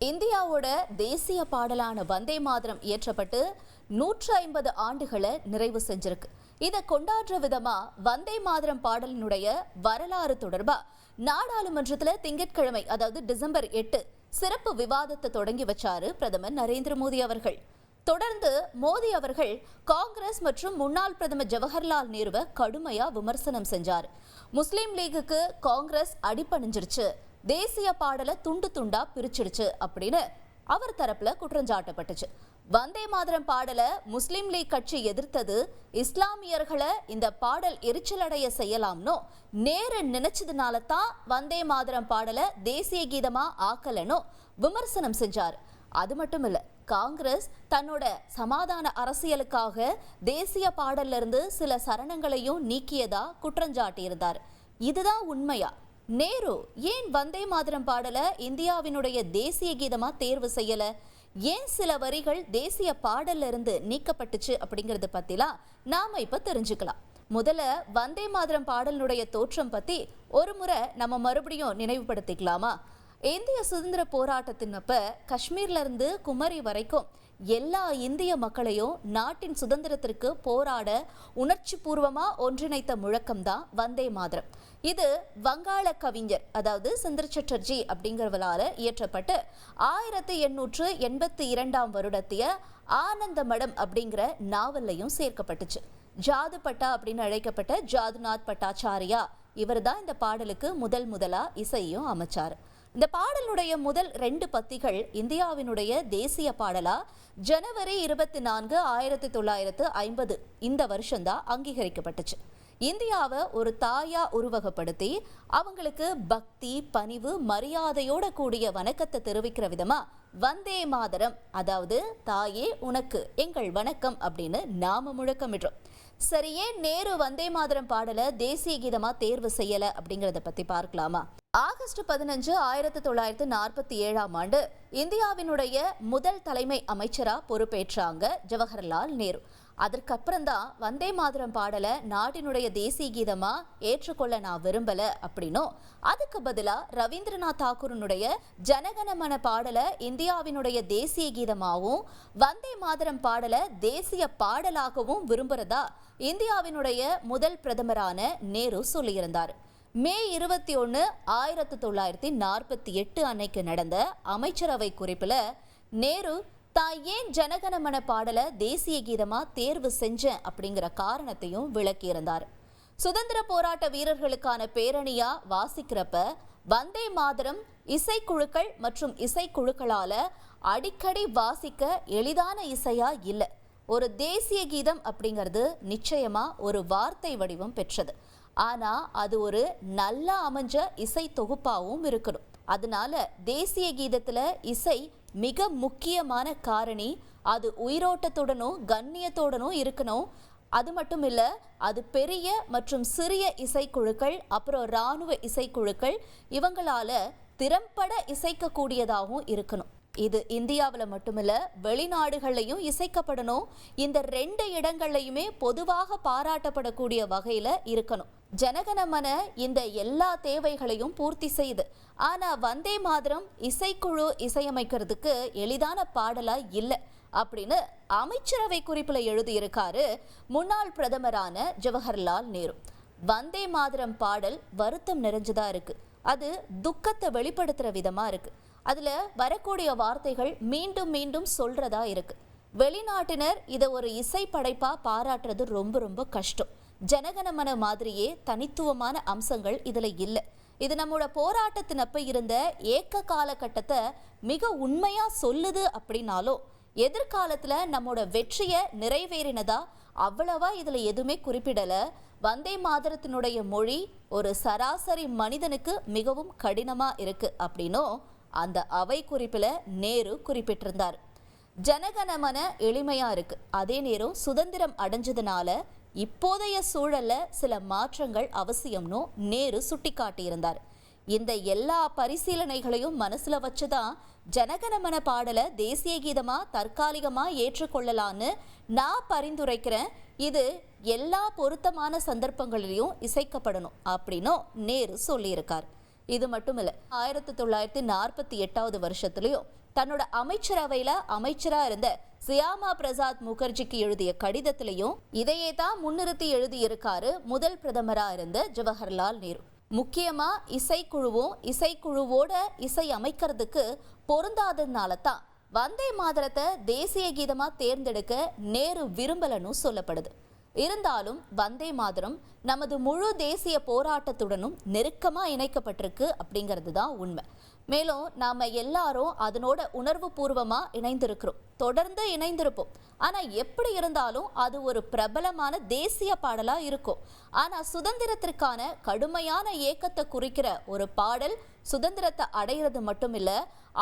இந்தியாவோட தேசிய பாடலான வந்தே மாதரம் இயற்றப்பட்டு 150 ஆண்டுகளை நிறைவு செஞ்சிருக்கு. இதை கொண்டாடுற விதமா வந்தே மாதரம் பாடலினுடைய வரலாறு தொடர்பா நாடாளுமன்றத்தில் திங்கட்கிழமை அதாவது டிசம்பர் 8 சிறப்பு விவாதத்தை தொடங்கி வச்சாரு பிரதமர் நரேந்திர மோடி அவர்கள். தொடர்ந்து மோடி அவர்கள் காங்கிரஸ் மற்றும் முன்னாள் பிரதமர் ஜவஹர்லால் நேருவை கடுமையா விமர்சனம் செஞ்சார். முஸ்லீம் லீகுக்கு காங்கிரஸ் அடிபணிஞ்சிருச்சு, தேசிய பாடலை துண்டு துண்டா பிரிச்சிடுச்சு அப்படின்னு அவர் தரப்புல குற்றஞ்சாட்டப்பட்டுச்சு. வந்தே மாதரம் பாடலை முஸ்லீம் லீக் கட்சி எதிர்த்தது இஸ்லாமியர்களை இந்த பாடல் எரிச்சலடைய செய்யலாம்னோ நேரு நினைச்சதுனால தான் வந்தே மாதரம் பாடலை தேசிய கீதமா ஆக்கலனோ விமர்சனம் செஞ்சார். அது மட்டும் இல்ல, காங்கிரஸ் தன்னோட சமாதான அரசியலுக்காக தேசிய பாடல்ல இருந்து சில சரணங்களையும் நீக்கியதா குற்றஞ்சாட்டியிருந்தார். இதுதான் உண்மையா? நேரு ஏன் வந்தே மாதரம் பாடல இந்தியாவினுடைய தேசிய கீதமா தேர்வு செய்யல? ஏன் சில வரிகள் தேசிய பாடல்ல இருந்து நீக்கப்பட்டுச்சு அப்படிங்கறத பத்திலாம் நாம இப்ப தெரிஞ்சுக்கலாம். முதல்ல வந்தே மாதரம் பாடலினுடைய தோற்றம் பத்தி ஒரு முறை நம்ம மறுபடியும் நினைவுபடுத்திக்கலாமா? இந்திய சுதந்திர போராட்டத்தினப்ப காஷ்மீர்ல இருந்து குமரி வரைக்கும் எல்லா இந்திய மக்களையும் நாட்டின் சுதந்திரத்திற்கு போராட உணர்ச்சி பூர்வமா ஒன்றிணைத்த முழக்கம் தான் வந்தே மாதரம். இது வங்காள கவிஞர் அதாவது சுந்தர் சட்டர்ஜி அப்படிங்கிறவரால இயற்றப்பட்டு 1882 வருடத்திய ஆனந்த மடம் அப்படிங்கிற நாவல்லையும் சேர்க்கப்பட்டுச்சு. ஜாது பட்டா அப்படின்னு அழைக்கப்பட்ட ஜாதுநாத் பட்டாச்சாரியா இவர் தான் இந்த பாடலுக்கு முதலா இசையும் அமைச்சார். இந்த பாடலுடைய முதல் 2 பத்திகள் இந்தியாவினுடைய தேசிய பாடலா ஜனவரி 24, 1950 இந்த வருஷம்தான் அங்கீகரிக்கப்பட்டுச்சு. இந்தியாவை ஒரு தாயா உருவகப்படுத்தி அவங்களுக்கு பக்தி, பணிவு, மரியாதையோட கூடிய வணக்கத்தை தெரிவிக்கிற விதமா வந்தே மாதரம் அதாவது தாயே உனக்கு எங்கள் வணக்கம் அப்படின்னு நாம முழக்கமிடுறோம். சரியே நேரு வந்தே மாதரம் பாடலை தேசிய கீதமா தேர்வு செய்யல அப்படிங்கறத பத்தி பார்க்கலாமா? ஆகஸ்ட் 15, 1947 இந்தியாவினுடைய முதல் தலைமை அமைச்சரா பொறுப்பேற்றாங்க ஜவஹர்லால் நேரு. அதற்கப்புறம் தான் வந்தே மாதரம் பாடலை நாட்டினுடைய தேசிய கீதமா ஏற்றுக்கொள்ள நான் விரும்பல அப்படின்னும் அதுக்கு பதிலா ரவீந்திரநாத் தாக்கூரனுடைய ஜனகணமன பாடலை இந்தியாவினுடைய தேசிய கீதமாகவும் வந்தே மாதரம் பாடலை தேசிய பாடலாகவும் விரும்புறதா இந்தியாவினுடைய முதல் பிரதமரான நேரு சொல்லியிருந்தார். மே 21, 1948 அன்னைக்கு நடந்த அமைச்சரவை குறிப்பில் நேரு தான் ஏன் ஜனகணமன பாடலை தேசிய கீதமா தேர்வு செஞ்சேன் அப்படிங்கிற காரணத்தையும் விளக்கியிருந்தார். சுதந்திர போராட்ட வீரர்களுக்கான பேரணியா வாசிக்கிறப்ப வந்தே மாதரம் இசைக்குழுக்கள் மற்றும் இசைக்குழுக்களால அடிக்கடி வாசிக்க எளிதான இசையா இல்லை. ஒரு தேசிய கீதம் அப்படிங்கிறது நிச்சயமா ஒரு வார்த்தை வடிவம் பெற்றது. ஆனா அது ஒரு நல்லா அமைஞ்ச இசை தொகுப்பாகவும் இருக்கணும். அதனால தேசிய கீதத்துல இசை மிக முக்கியமான காரணி. அது உயிரோட்டத்துடனும் கண்ணியத்துடனும் இருக்கணும். அது மட்டும் இல்ல, அது பெரிய மற்றும் சிறிய இசைக்குழுக்கள் அப்புறம் இராணுவ இசைக்குழுக்கள் இவங்களால திறம்பட இசைக்கக்கூடியதாகவும் இருக்கணும். இது இந்தியாவில் மட்டுமில்ல வெளிநாடுகள்லையும் இசைக்கப்படணும். இந்த 2 இடங்கள்லையுமே பொதுவாக பாராட்டப்படக்கூடிய வகையில இருக்கணும். ஜனகணமன இந்த எல்லா தேவைகளையும் பூர்த்தி செய்யுது. ஆனா வந்தே மாதரம் இசைக்குழு இசையமைக்கிறதுக்கு எளிதான பாடலா இல்லை அப்படின்னு அமைச்சரவை குறிப்பில் எழுதியிருக்காரு முன்னாள் பிரதமரான ஜவஹர்லால் நேரு. வந்தே மாதரம் பாடல் வருத்தம் நிறைஞ்சதா இருக்கு. அது துக்கத்தை வெளிப்படுத்துற விதமா இருக்கு. அதுல வரக்கூடிய வார்த்தைகள் மீண்டும் மீண்டும் சொல்றதா இருக்கு. வெளிநாட்டினர் இதை ஒரு இசை படைப்பா பாராட்டுறது ரொம்ப கஷ்டம். ஜனகணமன மாதிரியே தனித்துவமான அம்சங்கள் இதுல இல்லை. இது நம்மளோட போராட்டத்தினப்ப இருந்த ஏக்க காலகட்டத்தை மிக உண்மையா சொல்லுது அப்படின்னாலும் எதிர்காலத்துல நம்மளோட வெற்றியை நிறைவேறினதா அவ்வளவா இதுல எதுவுமே குறிப்பிடல. வந்தே மாதரத்தினுடைய மொழி ஒரு சராசரி மனிதனுக்கு மிகவும் கடினமா இருக்கு அப்படின்னும் அந்த அவை குறிப்பில் நேரு குறிப்பிட்டிருந்தார். ஜனகணமன எளிமையா இருக்கு, அதே நேரம் சுதந்திரம் அடைஞ்சதுனால இப்போதைய சூழல்ல சில மாற்றங்கள் அவசியம்னு நேரு சுட்டிக்காட்டியிருந்தார். இந்த எல்லா பரிசீலனைகளையும் மனசுல வச்சுதான் ஜனகணமன பாடலை தேசிய கீதமா தற்காலிகமா ஏற்றுக்கொள்ளலான்னு நான் பரிந்துரைக்கிறேன். இது எல்லா பொருத்தமான சந்தர்ப்பங்களிலும் இசைக்கப்படணும் அப்படின்னும் நேரு சொல்லியிருக்கார். இது மட்டும் இல்ல, 1948 வருஷத்துலயும் தன்னோட அமைச்சரவையில அமைச்சரா இருந்த சியாமா பிரசாத் முகர்ஜிக்கு எழுதிய கடிதத்திலையும் இதையே தான் முன்னிறுத்தி எழுதியிருக்காரு முதல் பிரதமரா இருந்த ஜவஹர்லால் நேரு. முக்கியமா இசைக்குழுவோட இசை அமைக்கிறதுக்கு பொருந்தாததுனால தான் வந்தே மாதரத்தை தேசிய கீதமா தேர்ந்தெடுக்க நேரு விரும்பலன்னு சொல்லப்படுது. இருந்தாலும் வந்தே மாதரம் நமது முழு தேசிய போராட்டத்துடனும் நெருக்கமா இணைக்கப்பட்டிருக்கு அப்படிங்கிறது தான் உண்மை. மேலும் நாம எல்லாரும் அதனோட உணர்வு பூர்வமா இணைந்திருக்கிறோம், தொடர்ந்து இணைந்திருப்போம். ஆனா எப்படி இருந்தாலும் அது ஒரு பிரபலமான தேசிய பாடலா இருக்கும். ஆனா சுதந்திரத்திற்கான கடுமையான ஏக்கத்தை குறிக்கிற ஒரு பாடல் சுதந்திரத்தை அடையிறது மட்டும் இல்ல,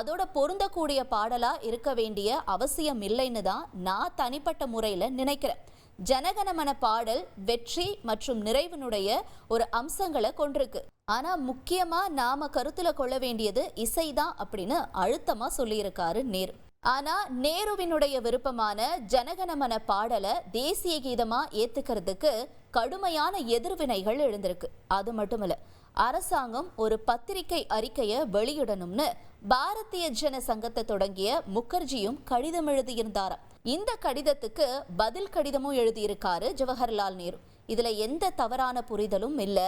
அதோட பொருந்தக்கூடிய பாடலா இருக்க வேண்டிய அவசியம் இல்லைன்னு தான் நான் தனிப்பட்ட முறையில நினைக்கிறேன். ஜனகணமன பாடல் வெற்றி மற்றும் நிறைவினுடைய ஒரு அம்சங்களை கொண்டிருக்கு. ஆனா முக்கியமா நாம கருத்துல கொள்ள வேண்டியது இசைதான் அப்படின்னு அழுத்தமா சொல்லியிருக்காரு நேரு. ஆனா நேருவினுடைய விருப்பமான ஜனகணமன பாடலை தேசிய கீதமா ஏத்துக்கிறதுக்கு கடுமையான எதிர்வினைகள் எழுந்திருக்கு. அது மட்டுமல்ல, அரசாங்கம் ஒரு பத்திரிகை அறிக்கையை வெளியிடணும்னு பாரதிய ஜன சங்கத்தை தொடங்கிய முகர்ஜியும் கடிதம் எழுதியிருந்தாராம். இந்த கடிதத்துக்கு பதில் கடிதமும் எழுதியிருக்காரு ஜவஹர்லால் நேரு. இதுல எந்த தவறான புரிதலும் இல்ல.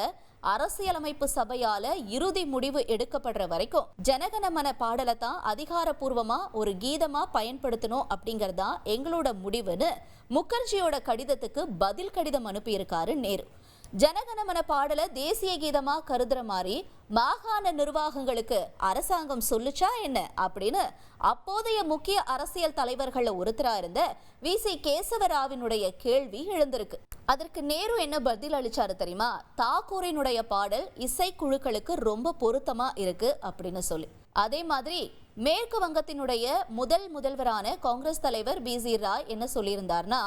அரசியலமைப்பு சபையால இறுதி முடிவு எடுக்கப்படுற வரைக்கும் ஜனகணமன பாடலை தான் அதிகாரப்பூர்வமா ஒரு கீதமா பயன்படுத்தணும் அப்படிங்கறதா எங்களோட முடிவுன்னு முகர்ஜியோட கடிதத்துக்கு பதில் கடிதம் அனுப்பியிருக்காரு நேரு. ஜனகணமன பாடலை தேசிய கீதமா கருதுற மாதிரி மாகாண நிர்வாகங்களுக்கு அரசாங்கம் சொல்லுச்சா என்ன அப்படின்னு அப்போதைய முக்கிய அரசியல் தலைவர்கள ஒருத்தரா இருந்த வி.சி. கேசவராவினுடைய கேள்வி எழுந்திருக்கு. அதற்கு நேரு என்ன பதில் அளிச்சாரு தெரியுமா? தாக்கூரினுடைய பாடல் இசைக்குழுக்களுக்கு ரொம்ப பொருத்தமா இருக்கு அப்படின்னு சொல்லி. அதே மாதிரி மேற்கு வங்கத்தினுடைய முதல்வரான காங்கிரஸ் தலைவர் பி.சி. ராய் என்ன சொல்லியிருந்தார்னா,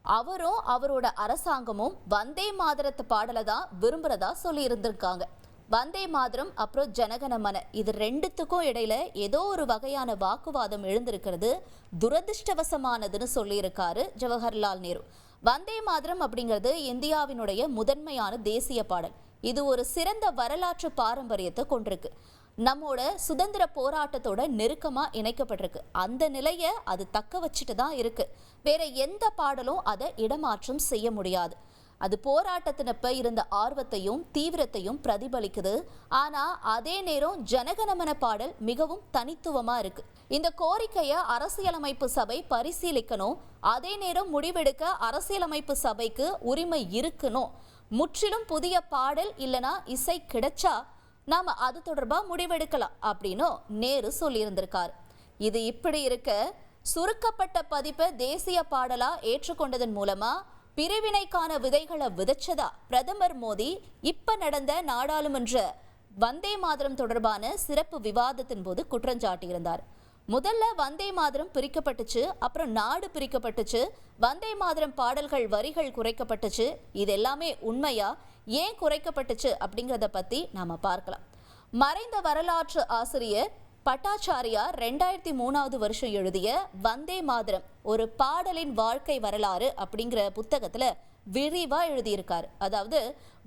அவரும் அவரோட அரசாங்கமும் வந்தே மாதரத்து பாடலை தான் விரும்புறதா சொல்லி இருந்திருக்காங்க. வந்தே மாதரம் அப்புறம் ஜனகணமன இது ரெண்டுத்துக்கும் இடையில ஏதோ ஒரு வகையான வாக்குவாதம் எழுந்திருக்கிறது துரதிருஷ்டவசமானதுன்னு சொல்லியிருக்காரு ஜவஹர்லால் நேரு. வந்தே மாதரம் அப்படிங்கிறது இந்தியாவினுடைய முதன்மையான தேசிய பாடல். இது ஒரு சிறந்த வரலாற்று பாரம்பரியத்தை கொண்டிருக்கு. நம்மோட சுதந்திர போராட்டத்தோட நெருக்கமா இணைக்கப்பட்டிருக்கு. அந்த நிலையை அது தக்க வச்சுட்டு தான் இருக்கு. வேற எந்த பாடலும் அதை இடமாற்றம் செய்ய முடியாது. அது போராட்டத்தினப்ப இருந்த ஆர்வத்தையும் தீவிரத்தையும் பிரதிபலிக்குது. ஆனா அதே நேரம் ஜனகணமன பாடல் மிகவும் தனித்துவமா இருக்கு. இந்த கோரிக்கையை அரசியலமைப்பு சபை பரிசீலிக்கணும். அதே நேரம் முடிவெடுக்க அரசியலமைப்பு சபைக்கு உரிமை இருக்கணும். முற்றிலும் புதிய பாடல் இல்லனா இசை கிடைச்சா நாம அது தொடர்பா முடிவெடுக்கலாம் அப்படின்னு நேரு சொல்லியிருந்திருக்காரு. இது இப்படி இருக்க, சுருக்கப்பட்ட பதிப்பை தேசிய பாடலா ஏற்றுக்கொண்டதன் மூலமா பிரிவினைக்கான விதைகளை விதைச்சதா பிரதமர் மோடி இப்ப நடந்த நாடாளுமன்ற வந்தே மாதரம் தொடர்பான சிறப்பு விவாதத்தின் போது குற்றஞ்சாட்டியிருந்தார். முதல்ல வந்தே மாதரம் பிரிக்கப்பட்டுச்சு, அப்புறம் நாடு பிரிக்கப்பட்டுச்சு, வந்தே மாதரம் பாடல்கள் வரிகள் குறைக்கப்பட்டுச்சு. இது எல்லாமே உண்மையா? ஏன் குறைக்கப்பட்டுச்சு அப்படிங்கிறத பத்தி நாம பார்க்கலாம். மறைந்த வரலாற்று ஆசிரியர் பட்டாச்சாரியா 2003 வருஷம் எழுதிய வந்தே மாதரம் ஒரு பாடலின் வாழ்க்கை வரலாறு அப்படிங்கிற புத்தகத்துல விரிவா எழுதியிருக்காரு. அதாவது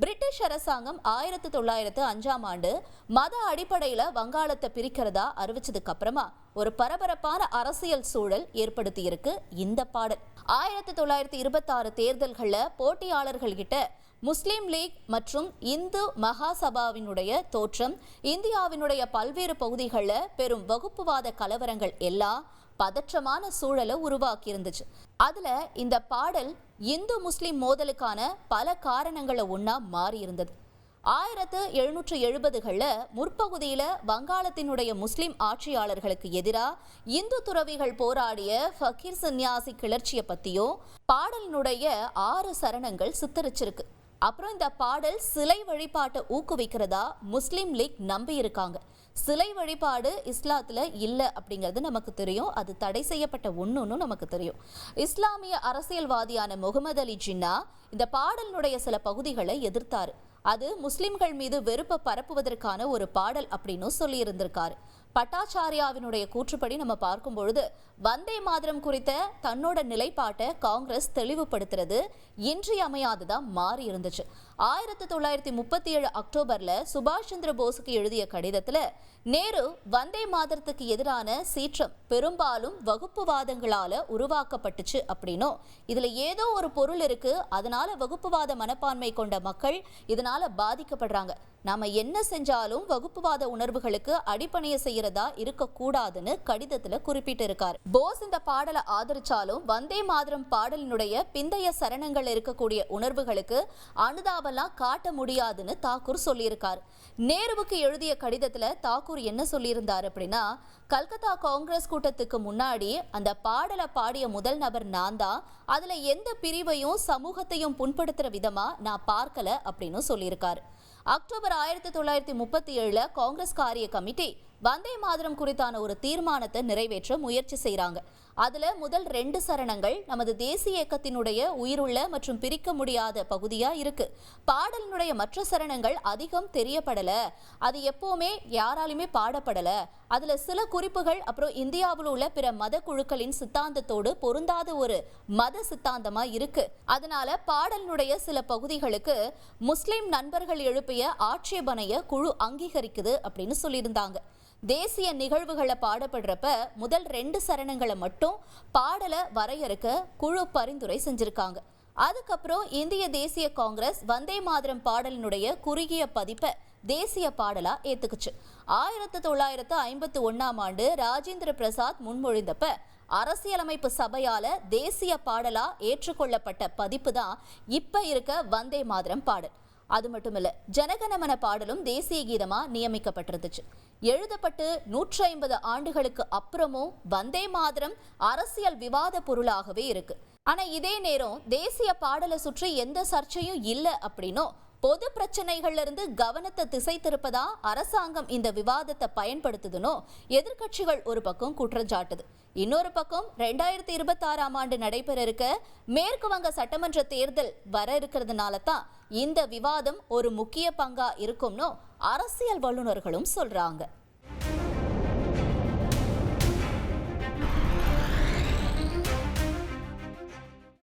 பிரிட்டிஷ் அரசாங்கம் 1905 மத அடிப்படையில வங்காளத்தை பிரிக்கிறதா அறிவிச்சதுக்கு அப்புறமா ஒரு பரபரப்பான அரசியல் சூழல் ஏற்படுத்தி இருக்கு இந்த பாடல். 1926 தேர்தல்கள்ல போட்டியாளர்கள் கிட்ட முஸ்லிம் லீக் மற்றும் இந்து மகாசபாவினுடைய தோற்றம், இந்தியாவினுடைய பல்வேறு பகுதிகளில் பெரும் வகுப்புவாத கலவரங்கள் எல்லாம் பதற்றமான சூழலை உருவாக்கி இருந்துச்சு. அதுல இந்த பாடல் இந்து முஸ்லிம் மோதலுக்கான பல காரணங்களை ஒன்னா மாறி இருந்தது. 1770களில் முற்பகுதியில வங்காளத்தினுடைய முஸ்லிம் ஆட்சியாளர்களுக்கு எதிராக இந்து துறவிகள் போராடிய ஃபக்கீர் சன்னியாசி கிளர்ச்சியை பத்தியும் பாடலினுடைய 6 சரணங்கள் சித்தரிச்சிருக்கு. அப்புறம் இந்த பாடல் சிலை வழிபாட்டை ஊக்குவிக்கிறதா முஸ்லிம் லீக் நம்பி இருக்காங்க. சிலை வழிபாடு இஸ்லாத்துல இல்லை அப்படிங்கிறது நமக்கு தெரியும். அது தடை செய்யப்பட்ட ஒண்ணுன்னு நமக்கு தெரியும். இஸ்லாமிய அரசியல்வாதியான முகமது அலி ஜின்னா இந்த பாடலினுடைய சில பகுதிகளை எதிர்த்தாரு. அது முஸ்லிம்கள் மீது வெறுப்பை பரப்புவதற்கான ஒரு பாடல் அப்படின்னு சொல்லி இருந்திருக்காரு. பட்டாச்சாரியாவினுடைய கூற்றுப்படி நம்ம பார்க்கும் பொழுது வந்தே மாதரம் குறித்த தன்னோட நிலைப்பாட்டை காங்கிரஸ் தெளிவுபடுத்துறது இன்றியமையாததா மாறி இருந்துச்சு. 1937 அக்டோபர்ல சுபாஷ் சந்திர போஸுக்கு எழுதிய கடிதத்துல நேரு வந்தே மாதரத்துக்கு எதிரான சீற்றம் பெரும்பாலும் வகுப்புவாதங்களால உருவாக்கப்பட்டுச்சு அப்படின்னும், இதுல ஏதோ ஒரு பொருள் இருக்கு, அதனால வகுப்புவாத மனப்பான்மை கொண்ட மக்கள் இதனால பாதிக்கப்படுறாங்க, நாம என்ன செஞ்சாலும் வகுப்புவாத உணர்வுகளுக்கு அடிப்பணைய செய்யறதா இருக்கக்கூடாதுன்னு கடிதத்துல குறிப்பிட்டு இருக்காரு. போஸ் இந்த பாடலை ஆதரிச்சாலும் வந்தே மாதரம் பாடலினுடைய பிந்தைய சரணங்கள் இருக்கக்கூடிய உணர்வுகளுக்கு அனுதாபெல்லாம் காட்ட முடியாதுன்னு தாக்கூர் சொல்லியிருக்காரு. நேருவுக்கு எழுதிய கடிதத்துல தாக்கூர் என்ன சொல்லியிருந்தார் அப்படின்னா, கல்கத்தா காங்கிரஸ் கூட்டத்துக்கு முன்னாடி அந்த பாடலை பாடிய முதல் நபர் நான் தான், அதுல எந்த பிரிவையும் சமூகத்தையும் புண்படுத்துற விதமா நான் பார்க்கல அப்படின்னு சொல்லியிருக்காரு. அக்டோபர் 1937 காங்கிரஸ் காரிய கமிட்டி வந்தே மாதரம் குறித்தான ஒரு தீர்மானத்தை நிறைவேற்ற முயற்சி செய்யறாங்க. அதுல முதல் 2 சரணங்கள் நமது தேசிய இயக்கத்தினுடைய உயிருள்ள மற்றும் பிரிக்க முடியாத பகுதியா இருக்கு. பாடலினுடைய மற்ற சரணங்கள் அதிகம் தெரியப்படல, அது எப்பவுமே யாராலுமே பாடப்படல, அதுல சில குறிப்புகள் அப்புறம் இந்தியாவில் உள்ள பிற மத குழுக்களின் சித்தாந்தத்தோடு பொருந்தாத ஒரு மத சித்தாந்தமா இருக்கு. அதனால பாடலினுடைய சில பகுதிகளுக்கு முஸ்லிம் நண்பர்கள் எழுப்பிய ஆட்சேபனைய குழு அங்கீகரிக்குது அப்படின்னு சொல்லியிருந்தாங்க. தேசிய நிகழ்வுகளை பாடப்படுறப்ப முதல் 2 சரணங்களை மட்டும் பாடலை வரையறுக்க குழு பரிந்துரை செஞ்சிருக்காங்க. அதுக்கப்புறம் இந்திய தேசிய காங்கிரஸ் வந்தே மாதரம் பாடலினுடைய குறுகிய பதிப்பை தேசிய பாடலா ஏத்துக்குச்சு. 1951ஆம் ஆண்டு ராஜேந்திர பிரசாத் முன்மொழிந்தப்ப அரசியலமைப்பு சபையால தேசிய பாடலா ஏற்றுக்கொள்ளப்பட்ட பதிப்பு தான் இப்ப இருக்க வந்தே மாதரம் பாடல். அது மட்டுமில்ல, ஜனகணமன பாடலும் தேசிய கீதமா நியமிக்கப்பட்டிருந்துச்சு. எழுதப்பட்டு 150 ஆண்டுகளுக்கு அப்புறமும் வந்தே மாதரம் அரசியல் விவாத பொருளாகவே இருக்கு. ஆனா இதே நேரம் தேசிய பாடலை சுற்றி எந்த சர்ச்சையும் இல்லை அப்படின்னும், பொது பிரச்சனைகள்ல இருந்து கவனத்தை திசை திருப்பதா அரசாங்கம் இந்த விவாதத்தை பயன்படுத்துதுன்னு எதிர்கட்சிகள் ஒரு பக்கம் குற்றஞ்சாட்டுது. இன்னொரு பக்கம் 2026ஆம் ஆண்டு நடைபெற இருக்க மேற்கு வங்க சட்டமன்ற தேர்தல் வர இருக்கிறதுனால தான் இந்த விவாதம் ஒரு முக்கிய பங்கா இருக்கும்னு அரசியல் வல்லுநர்களும் சொல்றாங்க.